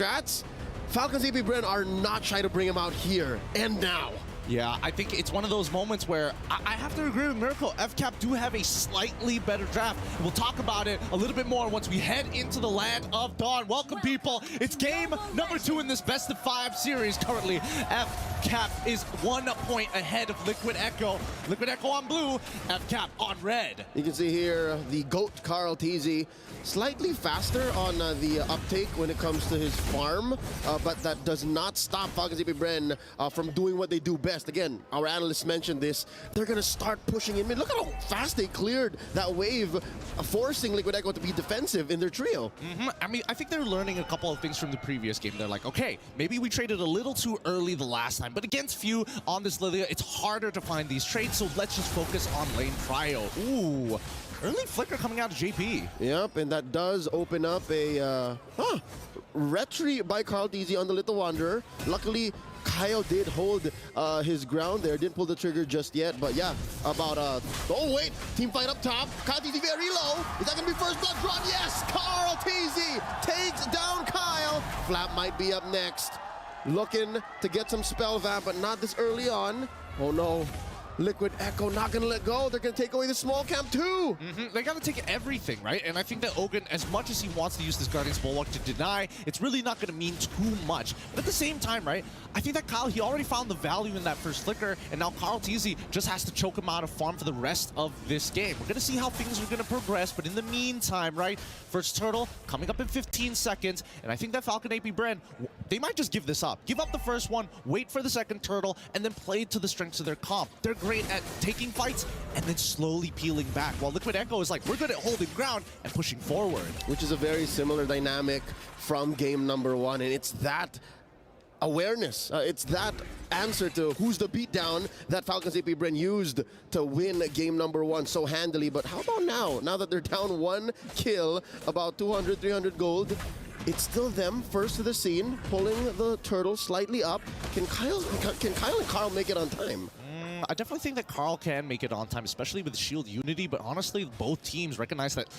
strats, Falcons apbren are not shy to bring him out here and now. Yeah, I think it's one of those moments where I have to agree with Miracle. FCAP do have a slightly better draft. We'll talk about it a little bit more once we head into the land of dawn. Welcome, people. It's game number 2 in this best of 5 series. Currently, FCAP is 1 point ahead of Liquid Echo. Liquid Echo on blue, FCAP on red. You can see here the GOAT Carl TZ slightly faster on the uptake when it comes to his farm, but that does not stop Falcons apbren from doing what they do best. Again, our analysts mentioned this. They're going to start pushing in mid. Look at how fast they cleared that wave, forcing Liquid Echo to be defensive in their trio. I mean, I think they're learning a couple of things from the previous game. They're like, okay, maybe we traded a little too early the last time, but against few on this Lilia, it's harder to find these trades, so let's just focus on lane prio. Ooh, early flicker coming out of JP. Yep, and that does open up a retry by Carl TZ on the Little Wanderer. Luckily, Kyle did hold his ground there, didn't pull the trigger just yet, but yeah, about oh wait, team fight up top. Kyle TZ very low. Is that gonna be first blood drawn? Yes, Carl TZ takes down Kyle. Flap might be up next. Looking to get some spell vamp, but not this early on. Oh no. Liquid Echo not gonna let go. They're gonna take away the small camp too. They gotta take everything, right? And I think that Ogun, as much as he wants to use this Guardian's Bulwark to deny, it's really not gonna mean too much. But at the same time, right, I think that Kyle, he already found the value in that first flicker, and now Carl TZ just has to choke him out of farm for the rest of this game. We're gonna see how things are gonna progress, but in the meantime, right, first turtle coming up in 15 seconds, and I think that Falcon apbren, they might just give this up. Give up the first one, wait for the second turtle, and then play to the strengths of their comp. They're great at taking fights and then slowly peeling back, while Liquid Echo is like, we're good at holding ground and pushing forward. Which is a very similar dynamic from game number 1, and it's that awareness, it's that answer to who's the beatdown that Falcons apbren used to win game number 1 so handily. But how about now that they're down 1 kill, about 200, 300 gold, it's still them first to the scene, pulling the turtle slightly up. Can Kyle and Carl make it on time? I definitely think that Carl can make it on time, especially with Shield Unity, but honestly, both teams recognize that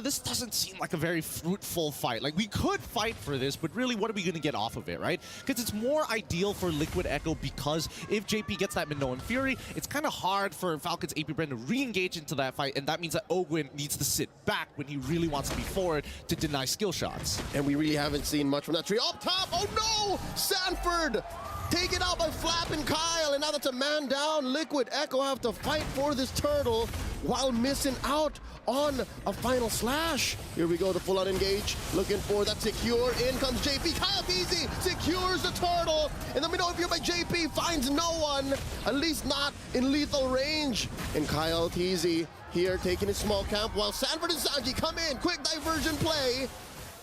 this doesn't seem like a very fruitful fight. Like, we could fight for this, but really, what are we going to get off of it, right? Because it's more ideal for Liquid Echo, because if JP gets that Minoan Fury, it's kind of hard for Falcons apbren to re-engage into that fight, and that means that Ogun needs to sit back when he really wants to be forward to deny skill shots. And we really haven't seen much from that tree. Up top, oh no! Sanford! Taken out by Flap and Kyle, and now that's a man down. Liquid Echo have to fight for this turtle while missing out on a final slash. Here we go, the full-on engage. Looking for that secure. In comes JP. Kyle TZ secures the turtle. And the middle view by JP finds no one, at least not in lethal range. And Kyle TZ here taking his small camp while Sanford and Sanji come in. Quick diversion play.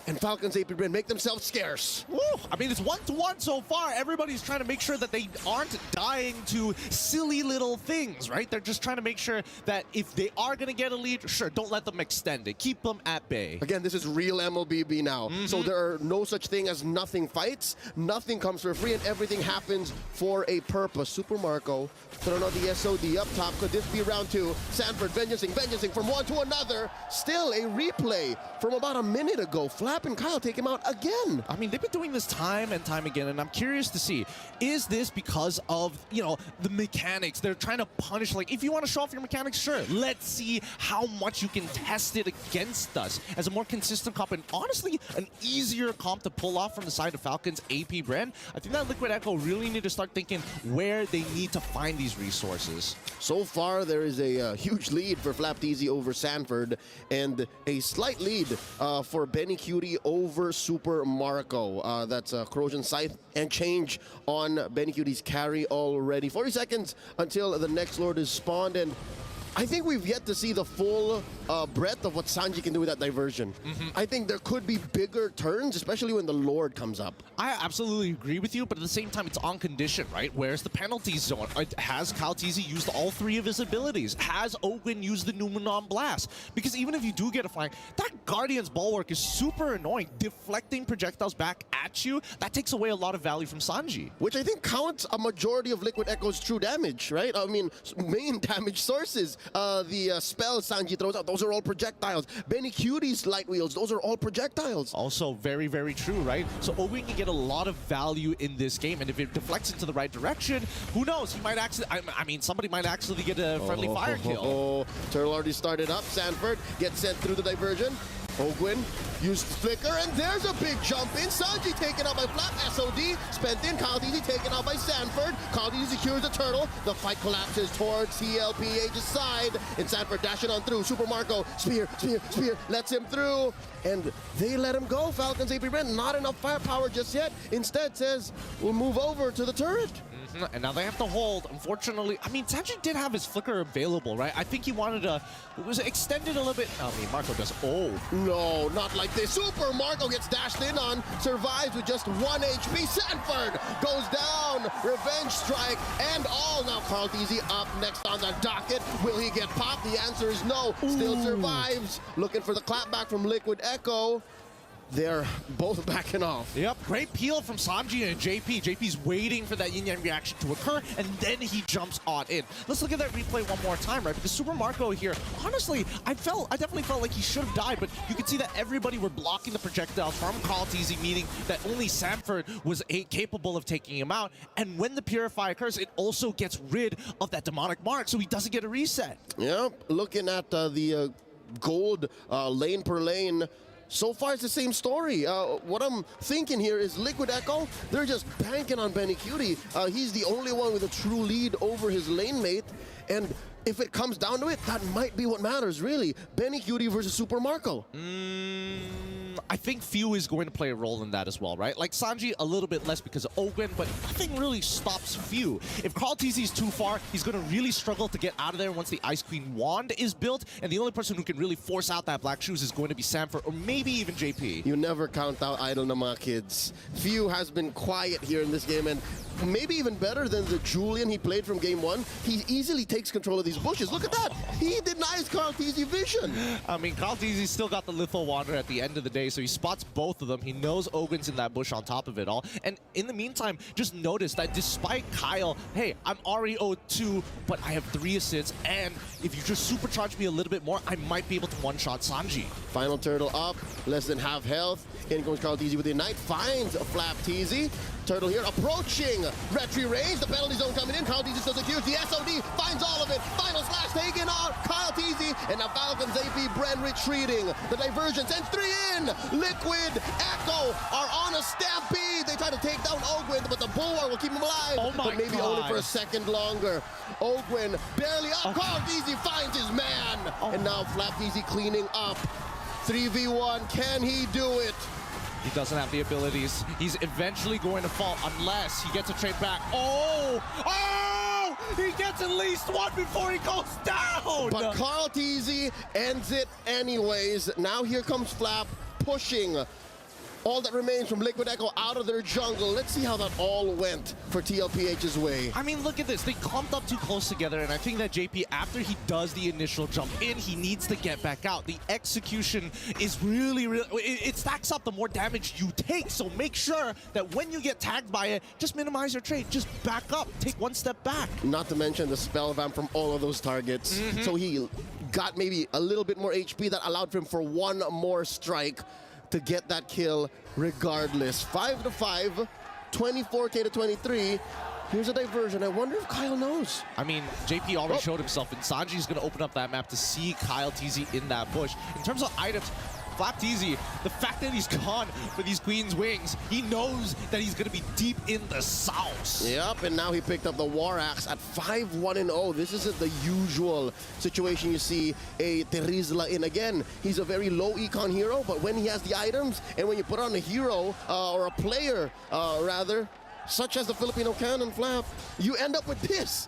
And Falcons apbren make themselves scarce. Woo! I mean, it's 1-1 so far. Everybody's trying to make sure that they aren't dying to silly little things, right? They're just trying to make sure that if they are going to get a lead, sure, don't let them extend it. Keep them at bay. Again, this is real Mlbb now. So there are no such thing as nothing fights. Nothing comes for free, and everything happens for a purpose. Super Marco throwing out the SOD up top. Could this be round 2? Sanford vengeancing from one to another. Still a replay from about a minute ago. Flap and Kyle take him out again. I mean, they've been doing this time and time again, and I'm curious to see, is this because of, you know, the mechanics? They're trying to punish, like, if you want to show off your mechanics, sure, let's see how much you can test it against us as a more consistent comp, and honestly, an easier comp to pull off from the side of Falcons apbren. I think that Liquid Echo really need to start thinking where they need to find these resources. So far, there is a huge lead for Flap TZ over Sanford, and a slight lead for Benny Cutie over Super Marco. That's Corrosion Scythe and change on Benny Cutie's carry already. 40 seconds until the next Lord is spawned, and I think we've yet to see the full breadth of what Sanji can do with that diversion. I think there could be bigger turns, especially when the Lord comes up. I absolutely agree with you, but at the same time, it's on condition, right? Where's the penalty zone? Has Kyle TZ used all 3 of his abilities? Has Ogun used the Numenon Blast? Because even if you do get a flank, that Guardian's Bulwark is super annoying. Deflecting projectiles back at you, that takes away a lot of value from Sanji. Which I think counts a majority of Liquid Echo's true damage, right? I mean, main damage sources. the spells Sanji throws out, those are all projectiles. Benny Cutie's light wheels, those are all projectiles. Also very, very true, right? So Owen can get a lot of value in this game, and if it deflects into the right direction, who knows? He might actually, I mean, somebody might actually get a friendly fire kill. Turtle already started up. Sanford gets sent through the diversion. Ogwin used Flicker, and there's a big jump in. Sanji taken out by Flap. SOD spent in. Kyle taken out by Sanford. Kyle secures the turtle. The fight collapses towards TLPH's side. And Sanford dashing on through. Super Marco, spear, lets him through. And they let him go. Falcons apbren, not enough firepower just yet. Instead says, we'll move over to the turret. And now they have to hold. Unfortunately, I mean, Sanji did have his Flicker available, right? I think he wanted to, it was extended a little bit. I mean, Marco does, No, not like this. Super Marco gets dashed in on, survives with just 1 HP. Sanford goes down. Revenge strike and all. Now Carl Teasy up next on the docket. Will he get popped? The answer is no. Still survives. Looking for the clapback from Liquid Echo. They're both backing off. Yep, great peel from Sanji and JP. JP's waiting for that yin-yang reaction to occur, and then he jumps on in. Let's look at that replay one more time, right? Because Super Marco here, honestly, I definitely felt like he should have died, but you can see that everybody were blocking the projectiles from Carl Teasy, meaning that only Sanford was capable of taking him out. And when the Purify occurs, it also gets rid of that demonic mark, so he doesn't get a reset. Yep, looking at the gold lane per lane, so far, it's the same story. What I'm thinking here is Liquid Echo, they're just banking on Benny Cutie. He's the only one with a true lead over his lane mate. And if it comes down to it, that might be what matters, really. Benny Cutie versus Super Marco. I think Few is going to play a role in that as well, right? Like Sanji, a little bit less because of Ogwen, but nothing really stops Few. If Carl Teasy is too far, he's going to really struggle to get out of there once the Ice Queen wand is built, and the only person who can really force out that Black Shoes is going to be Sanford, or maybe even JP. You never count out idle na mga kids. Few has been quiet here in this game, and maybe even better than the Julian he played from game 1. He easily takes control of these bushes. Look at that. He denies Carl Teasy vision. I mean, Carl Teasy still got the Litho Wander at the end of the day, so he spots both of them. He knows Ogwen's in that bush on top of it all. And in the meantime, just notice that despite Kyle, hey, I'm already 0-2, but I have 3 assists, and if you just supercharge me a little bit more, I might be able to one-shot Sanji. Final turtle up, less than half health. In comes Carl Teasy with the Ignite, finds a Flap Teasy. Turtle here approaching retry range. The penalty zone coming in. Kyle Teasy still secures the SOD, finds all of it. Final slash taken on Kyle Teasy, and now Falcons apbren retreating. The diversion sends 3 in. Liquid Echo are on a stampede. They try to take down Ogwen, but the Bulwark will keep him alive. Oh my but maybe God. only for a second longer. Ogwen barely up. Carl Teasy finds his man. And now Flap Teasy cleaning up. 3v1, can he do it? He doesn't have the abilities. He's eventually going to fall unless he gets a trade back. Oh! He gets at least one before he goes down! But Carl Teasy ends it anyways. Now here comes Flap pushing all that remains from Liquid Echo out of their jungle. Let's see how that all went for TLPH's way. I mean, look at this. They clumped up too close together, and I think that JP, after he does the initial jump in, he needs to get back out. The execution is really, it stacks up the more damage you take, so make sure that when you get tagged by it, just minimize your trade. Just back up. Take 1 step back. Not to mention the spell vamp from all of those targets. So he got maybe a little bit more HP that allowed for him for 1 more strike to get that kill regardless. 5-5, 24K to 23. Here's a diversion. I wonder if Kyle knows. I mean, JP already showed himself, and Sanji's going to open up that map to see Kyle Teasy in that bush. In terms of items, Flap Teasy, the fact that he's gone for these Queen's Wings, he knows that he's going to be deep in the sauce. Yep, and now he picked up the War Axe at 5-1-0. This isn't the usual situation you see a Terizla in. Again, he's a very low econ hero, but when he has the items, and when you put on a hero, or a player, rather, such as the Filipino cannon Flap, you end up with this.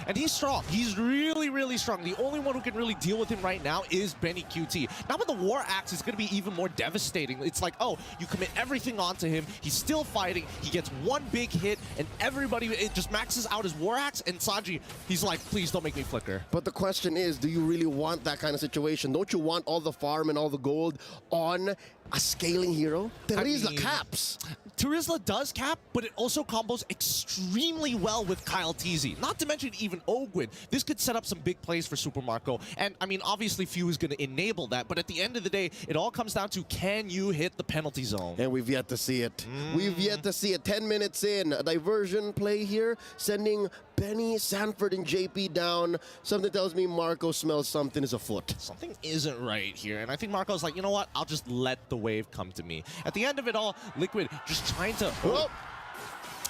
And he's strong. He's really, really strong. The only one who can really deal with him right now is Benny QT. Now with the War Axe, it's going to be even more devastating. It's like, oh, you commit everything onto him. He's still fighting. He gets 1 big hit, and everybody, it just maxes out his War Axe, and Sanji, he's like, please don't make me flicker. But the question is, do you really want that kind of situation? Don't you want all the farm and all the gold on a scaling hero. Terizla caps. Terizla does cap, but it also combos extremely well with Kyle TZ. Not to mention even Ogwin. This could set up some big plays for Super Marco. And I mean, obviously Few is going to enable that, but at the end of the day, it all comes down to, can you hit the penalty zone? And we've yet to see it. We've yet to see it. 10 minutes in, a diversion play here, sending Benny, Sanford, and JP down. Something tells me Marco smells something is afoot. Something isn't right here, and I think Marco's like, you know what? I'll just let the wave come to me. At the end of it all, Liquid just trying to... Oh.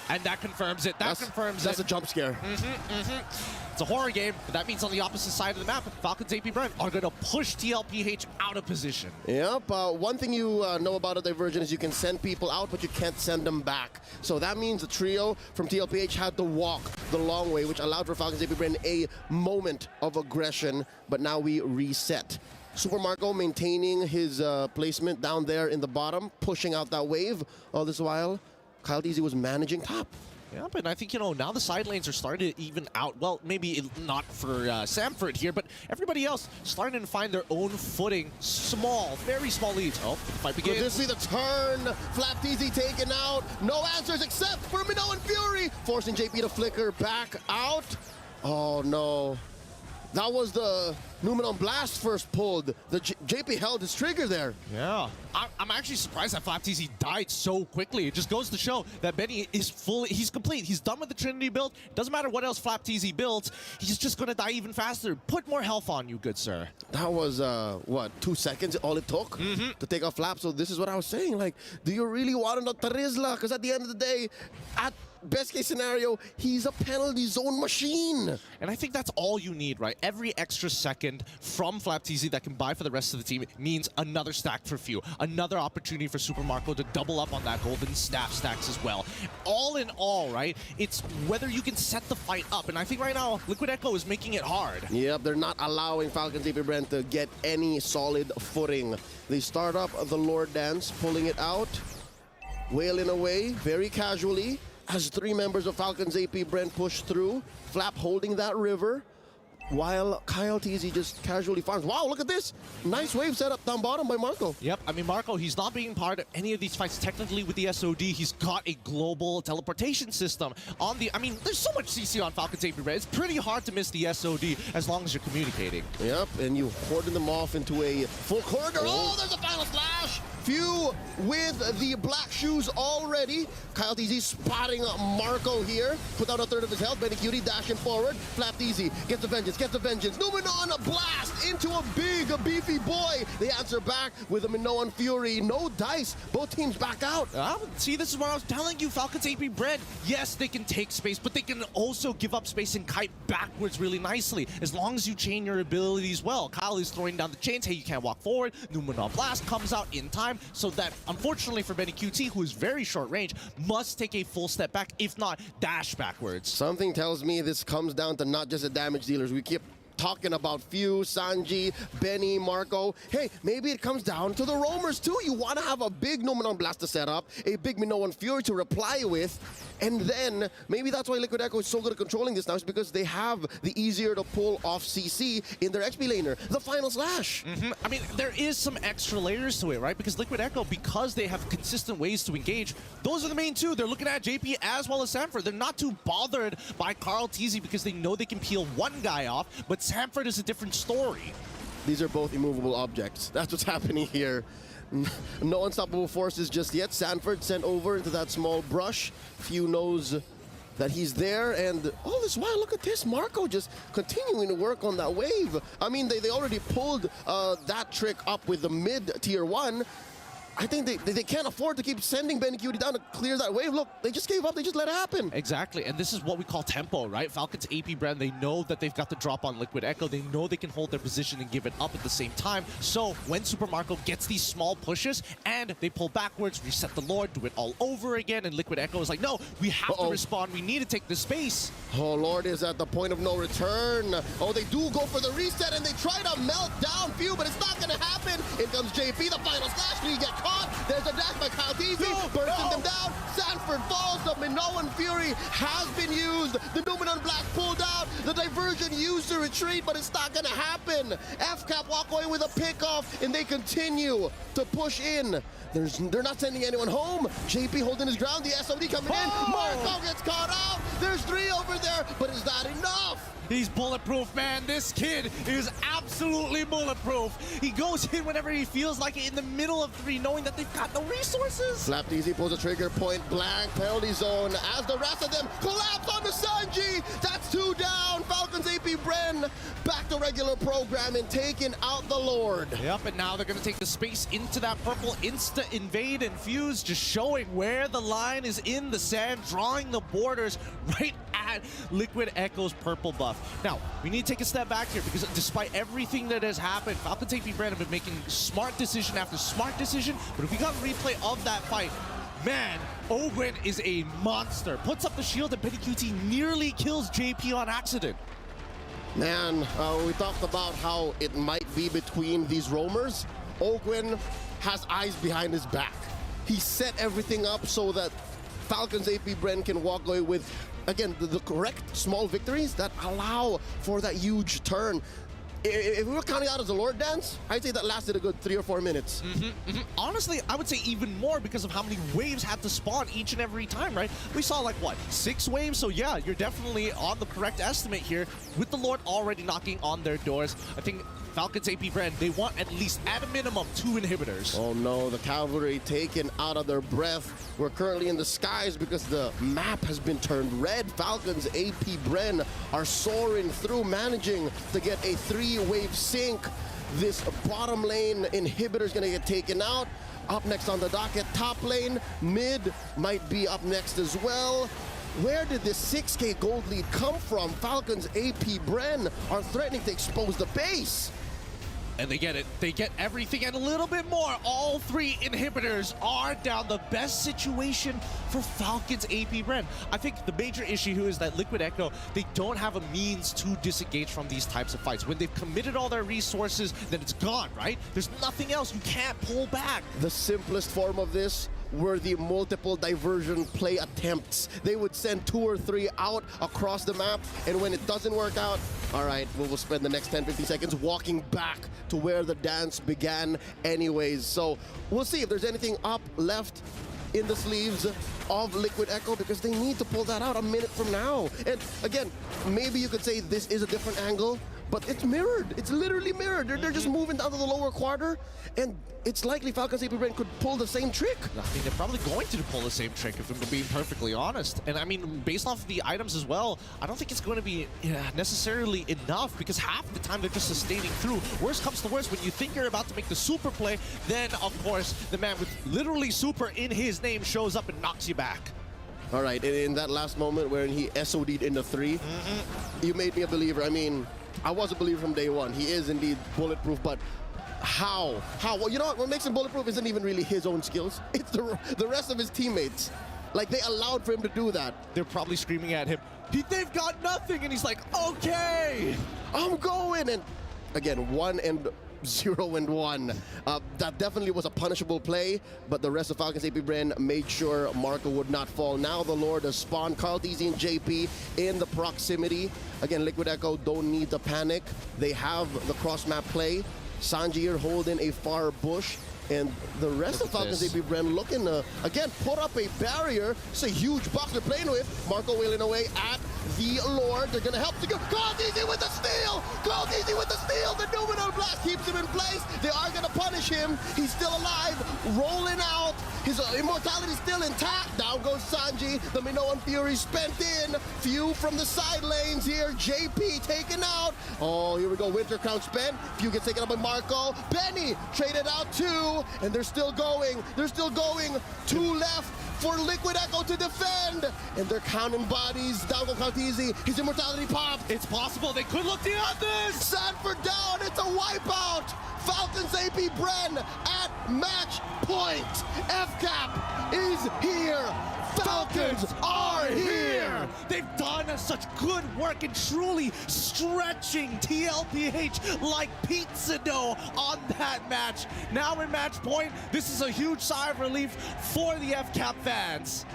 And that confirms it. That confirms it. That's a jump scare. It's a horror game, but that means on the opposite side of the map, Falcons apbren are going to push TLPH out of position. Yep. One thing you know about a diversion is you can send people out, but you can't send them back. So that means the trio from TLPH had to walk the long way, which allowed for Falcons apbren a moment of aggression, but now we reset. Super Marco maintaining his placement down there in the bottom, pushing out that wave. All this while, Kyle TZ was managing top. Yeah, but I think, you know, now the side lanes are starting to even out. Well, maybe not for Sanford here, but everybody else starting to find their own footing. Small, very small leads. Oh, fight begins. Could this be the turn? Flap TZ taken out. No answers except for Minnow and Fury, forcing JP to flicker back out. Oh, no. That was the Numenon Blast first pulled. The JP held his trigger there. Yeah. I'm actually surprised that Flap TZ died so quickly. It just goes to show that Benny is he's complete. He's done with the Trinity build. Doesn't matter what else Flap TZ builds. He's just going to die even faster. Put more health on you, good sir. That was, what, 2 seconds all it took to take off Flap? So this is what I was saying. Like, do you really want to know Terizla? Because at the end of the day, at best case scenario, he's a penalty zone machine. And I think that's all you need, right? Every extra second from Flap TZ that can buy for the rest of the team means another stack for Few. Another opportunity for Super Marco to double up on that golden staff stacks as well. All in all, right, it's whether you can set the fight up. And I think right now, Liquid Echo is making it hard. Yep, they're not allowing Falcons apbren to get any solid footing. They start up the Lord Dance, pulling it out, wailing away very casually as 3 members of Falcons apbren push through. Flap holding that river, while Kyle TZ just casually farms. Wow, look at this. Nice wave set up down bottom by Marco. Yep, I mean, Marco, he's not being part of any of these fights technically with the SOD. He's got a global teleportation system on the... I mean, there's so much CC on Falcons apbren. It's pretty hard to miss the SOD as long as you're communicating. Yep, and you hoarded them off into a full corridor. Oh, there's a final slash. Few with the black shoes already. Kyle TZ spotting Marco here. Put out a third of his health. Benny Cutie dashing forward. Flap TZ gets the vengeance, gets the vengeance. Numenon blast into a big, beefy boy. They answer back with a Minoan Fury. No dice. Both teams back out. See, this is what I was telling you. Falcons apbren, yes, they can take space, but they can also give up space and kite backwards really nicely, as long as you chain your abilities well. Kyle is throwing down the chains. Hey, you can't walk forward. Numenon blast comes out in time, so that, unfortunately for Benny QT, who is very short range, must take a full step back, if not dash backwards. Something tells me this comes down to not just the damage dealers. We keep talking about Few, Sanji, Benny, Marco. Hey, maybe it comes down to the roamers too. You want to have a big Numenon Blast to set up, a big Minoan Fury to reply with, and then maybe that's why Liquid Echo is so good at controlling this now, is because they have the easier to pull off CC in their XP laner, the final slash. I mean, there is some extra layers to it, right? Because Liquid Echo, because they have consistent ways to engage, those are the main two. They're looking at JP as well as Sanford. They're not too bothered by Kyle TZ because they know they can peel one guy off, but Sanford is a different story. These are both immovable objects. That's what's happening here. No unstoppable forces just yet. Sanford sent over into that small brush. Few knows that he's there, and all this while, look at this. Marco just continuing to work on that wave. I mean, they already pulled that trick up with the mid-tier 1. I think they can't afford to keep sending Benny Cutie down to clear that wave. Look, they just gave up. They just let it happen. Exactly, and this is what we call tempo, right? Falcons apbren, they know that they've got the drop on Liquid Echo. They know they can hold their position and give it up at the same time. So when Super Marco gets these small pushes and they pull backwards, reset the Lord, do it all over again, and Liquid Echo is like, no, we have to respond. We need to take this space. Oh, Lord is at the point of no return. Oh, they do go for the reset, and they try to melt down Few, but it's not going to happen. In comes JP, the final slash. We get caught. There's a dash by Kyle TZ, bursting them down. Sanford falls. The Minoan Fury has been used. The Numenon Black pulled out. The diversion used to retreat, but it's not going to happen. FCAP walk away with a pickoff, and they continue to push in. They're not sending anyone home. JP holding his ground. The SOD coming in. Marco gets caught out. There's 3 over there, but is that enough? He's bulletproof, man. This kid is absolutely bulletproof. He goes in whenever he feels like it in the middle of 3, knowing that they've got no resources. Slapped easy, pulls a trigger, point blank, penalty zone, as the rest of them collapse on the Sanji. That's 2 down. Falcons AP Bren back to regular programming, taking out the Lord. Yep, and now they're going to take the space into that purple, insta-invade and fuse, just showing where the line is in the sand, drawing the borders right at Liquid Echo's purple buff. Now, we need to take a step back here because despite everything that has happened, Falcons AP Bren have been making smart decision after smart decision, but if we got a replay of that fight, man, Ogren is a monster. Puts up the shield and Penny QT nearly kills JP on accident. Man, we talked about how it might be between these roamers. Ogren has eyes behind his back. He set everything up so that Falcons AP Bren can walk away with, again, the correct small victories that allow for that huge turn. If we were counting out as a Lord dance, I'd say that lasted a good 3 or 4 minutes. Honestly, I would say even more because of how many waves had to spawn each and every time, right? We saw like, what, 6 waves? So yeah, you're definitely on the correct estimate here with the Lord already knocking on their doors. I think Falcons AP Bren, they want at least, at a minimum, 2 inhibitors. Oh no, the cavalry taken out of their breath. We're currently in the skies because the map has been turned red. Falcons AP Bren are soaring through, managing to get a 3-wave sink. This bottom lane inhibitor is gonna get taken out. Up next on the docket, top lane, mid might be up next as well. Where did this 6K gold lead come from? Falcons AP Bren are threatening to expose the base. And they get it. They get everything and a little bit more. All 3 inhibitors are down. The best situation for Falcons AP Bren. I think the major issue here is that Liquid Echo, they don't have a means to disengage from these types of fights. When they've committed all their resources, then it's gone, right? There's nothing else. You can't pull back. The simplest form of this were the multiple diversion play attempts. They would send 2 or 3 out across the map, and when it doesn't work out, all right, we'll spend the next 10-15 seconds walking back to where the dance began anyways. So we'll see if there's anything up left in the sleeves of Liquid Echo, because they need to pull that out a minute from now. And again, maybe you could say this is a different angle, but it's mirrored. It's literally mirrored. They're just moving down to the lower quarter, and it's likely Falcons AP Bren could pull the same trick. I mean, they're probably going to pull the same trick, if I'm being perfectly honest. And I mean, based off of the items as well, I don't think it's going to be necessarily enough, because half the time they're just sustaining through. Worst comes to worst, when you think you're about to make the super play, then of course the man with literally super in his name shows up and knocks you back. All right, and in that last moment where he SOD'd into 3, you made me a believer. I mean, I was a believer from day one. He is indeed bulletproof, but how? Well, you know what makes him bulletproof isn't even really his own skills. It's the rest of his teammates. Like, they allowed for him to do that. They're probably screaming at him, they've got nothing, and he's like, okay, I'm going. And again, 1 and 0 and 1. That definitely was a punishable play, but the rest of Falcons AP Bren made sure Marco would not fall. Now the Lord has spawned Carl TZ and JP in the proximity. Again, Liquid Echo don't need to panic. They have the cross-map play. Sanji here holding a far bush. And the rest of Falcons AP Bren looking to, again, put up a barrier. It's a huge box they're playing with. Marco wailing away at the Lord. They're going to help to go. Carl TZ with the steal! Carl TZ with the steal! The Numenon Blast keeps him in place. They are going to punish him. He's still alive, rolling out. His immortality still intact. Down goes Sanji. The Minoan Fury spent in. Few from the side lanes here. JP taken out. Oh, here we go. Winter Crown spent. Few gets taken up by Marco. Benny traded out 2. And they're still going. They're still going. 2 left for Liquid Echo to defend. And they're counting bodies. Down goes Kautizi. His immortality popped. it's possible they could look the others. Sanford down. It's a wipeout. Falcons AP Bren at match point. FCAP is here. Falcons are here. They've done such good work in truly stretching TLPH like pizza dough on that match. Now in match point, this is a huge sigh of relief for the FCAP fans.